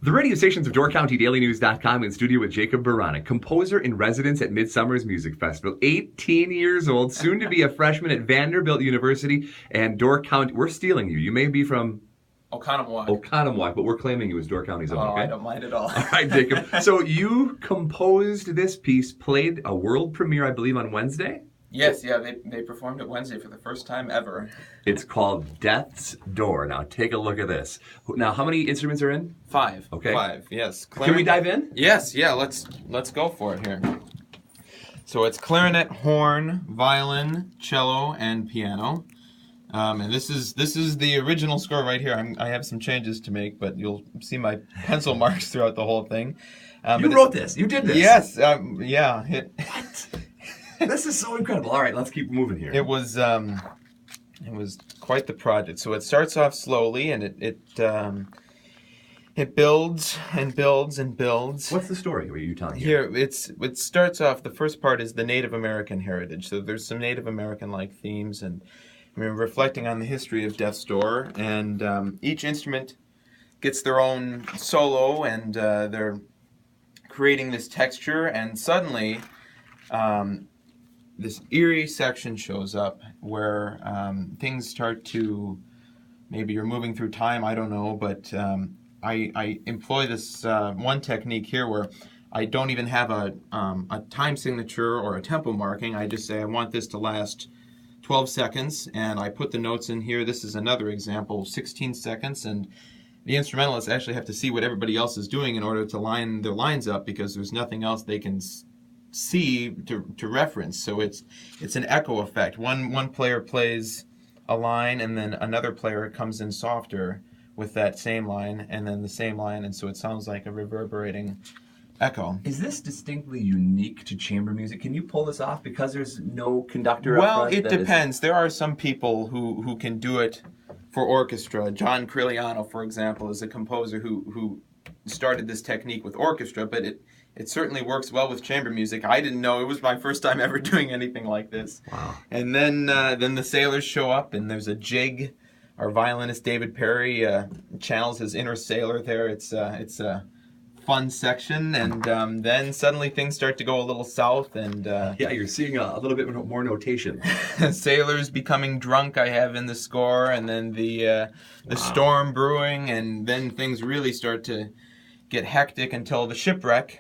The radio stations of DoorCountyDailyNews.com in studio with Jacob Beranek, composer in residence at Midsummer's Music Festival. 18 years old, soon to be a freshman at Vanderbilt University and Door County. We're stealing you. You may be from Oconomowoc, but we're claiming you as Door County's own, okay? I don't mind at all. All right, Jacob. So you composed this piece, played a world premiere, I believe, on Wednesday? Yes, yeah, they performed it Wednesday for the first time ever. It's called Death's Door. Now, take a look at this. Now, how many instruments are in? 5. Okay. 5, yes. Can we dive in? Yes, yeah, let's go for it here. So it's clarinet, horn, violin, cello, and piano. And this is the original score right here. I have some changes to make, but you'll see my pencil marks throughout the whole thing. You wrote this. You did this. Yes. Yeah. What? This is so incredible. All right, let's keep moving here. It was quite the project. So it starts off slowly, and it builds and builds and builds. What's the story? What are you telling here? It starts off. The first part is the Native American heritage. So there's some Native American-like themes, and we're reflecting on the history of Death's Door. And each instrument gets their own solo, and they're creating this texture. And suddenly, this eerie section shows up where things start to, maybe you're moving through time, I don't know, but I employ this one technique here where I don't even have a time signature or a tempo marking. I just say I want this to last 12 seconds, and I put the notes in here. This is another example, 16 seconds, and the instrumentalists actually have to see what everybody else is doing in order to line their lines up, because there's nothing else they can see to reference. So it's an echo effect. One player plays a line, and then another player comes in softer with that same line, and then the same line, and so it sounds like a reverberating echo. Is this distinctly unique to chamber music? Can you pull this off because there's no conductor up Well, front? it depends. There are some people who can do it for orchestra. John Criliano, for example, is a composer who started this technique with orchestra, but it certainly works well with chamber music. I didn't know. It was my first time ever doing anything like this. Wow. And then the sailors show up, and there's a jig. Our violinist David Perry channels his inner sailor there. It's a fun section, and then suddenly things start to go a little south, and yeah, you're seeing a little bit more notation. Sailors becoming drunk I have in the score, and then the storm brewing, and then things really start to get hectic until the shipwreck.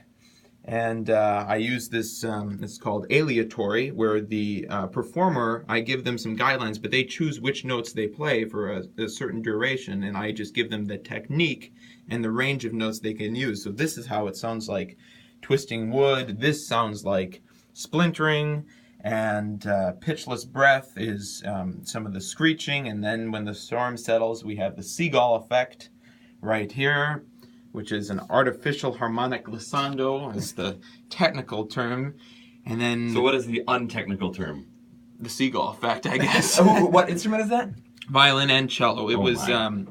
And I use this, it's called aleatory, where the performer, I give them some guidelines, but they choose which notes they play for a certain duration, and I just give them the technique and the range of notes they can use. So this is how it sounds like twisting wood, this sounds like splintering, and pitchless breath is some of the screeching, and then when the storm settles, we have the seagull effect right here, which is an artificial harmonic glissando, is the technical term. And then... So what is the untechnical term? The seagull effect, I guess. What instrument is that? Violin and cello. It was my.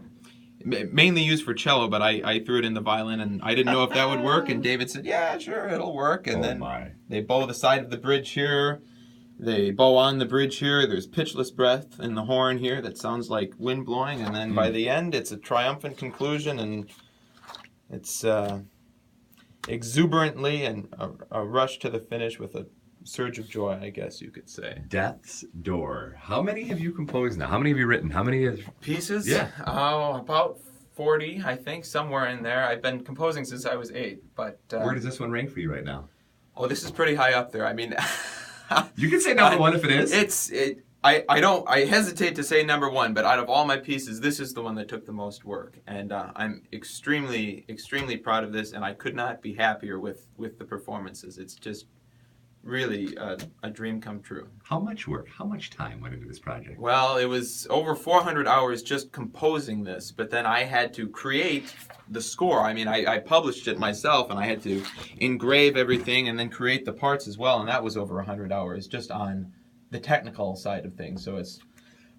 Mainly used for cello, but I threw it in the violin, and I didn't know if that would work, and David said, yeah, sure, it'll work. And then they bow the side of the bridge here. They bow on the bridge here. There's pitchless breath in the horn here that sounds like wind blowing, and then by the end, it's a triumphant conclusion, and it's exuberantly and a rush to the finish with a surge of joy, I guess you could say. Death's Door. How many have you composed now? How many have you written? How many pieces? Yeah. Oh, about 40, I think, somewhere in there. I've been composing since I was 8, but... Where does this one rank for you right now? Oh, this is pretty high up there. I mean... You can say number one if it is. I hesitate to say number one, but out of all my pieces, this is the one that took the most work, and I'm extremely, extremely proud of this, and I could not be happier with the performances. It's just really a dream come true. How much work, how much time went into this project? Well, it was over 400 hours just composing this, but then I had to create the score. I mean, I published it myself, and I had to engrave everything and then create the parts as well, and that was over 100 hours just on the technical side of things. So it's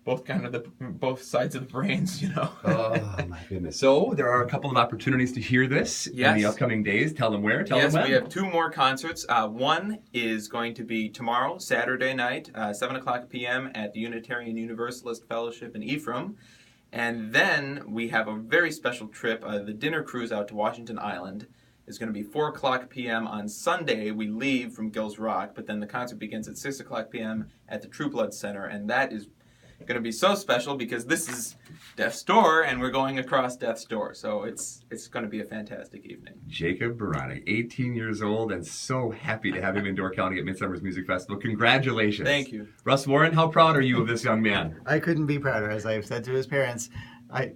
both kind of both sides of the brains, you know. Oh, my goodness. So there are a couple of opportunities to hear this in the upcoming days. Tell them where, tell them when. Yes, we have 2 more concerts. One is going to be tomorrow, Saturday night, 7 o'clock p.m. at the Unitarian Universalist Fellowship in Ephraim. And then we have a very special trip. The dinner cruise out to Washington Island is going to be 4 o'clock p.m. on Sunday. We leave from Gills Rock, but then the concert begins at 6 o'clock p.m. at the True Blood Center, and that is going to be so special because this is Death's Door, and we're going across Death's Door, so it's going to be a fantastic evening. Jacob Beranek, 18 years old, and so happy to have him in Door County at Midsummer's Music Festival. Congratulations. Thank you. Russ Warren, how proud are you of this young man? I couldn't be prouder. As I've said to his parents,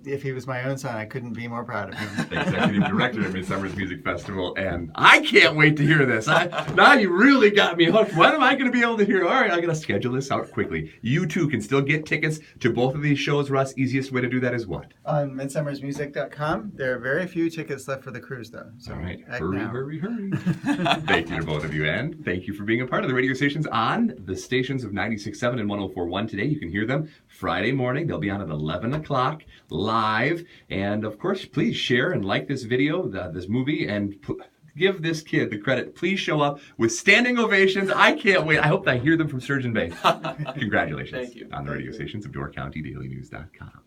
if he was my own son, I couldn't be more proud of him. Executive Director at Midsummer's Music Festival, and I can't wait to hear this. Now you really got me hooked. When am I going to be able to hear? All right, I got to schedule this out quickly. You too can still get tickets to both of these shows. Russ, easiest way to do that is what? On midsummersmusic.com. There are very few tickets left for the cruise, though. So all right, act hurry, now. hurry, hurry. Thank you to both of you, and thank you for being a part of the radio stations on the stations of 96.7 and 104.1 today. You can hear them Friday morning. They'll be on at 11 o'clock live. And of course, please share and like this video, this movie, and give this kid the credit. Please show up with standing ovations. I can't wait. I hope I hear them from Sturgeon Bay. Congratulations. Thank you. On the radio stations of DoorCountyDailyNews.com.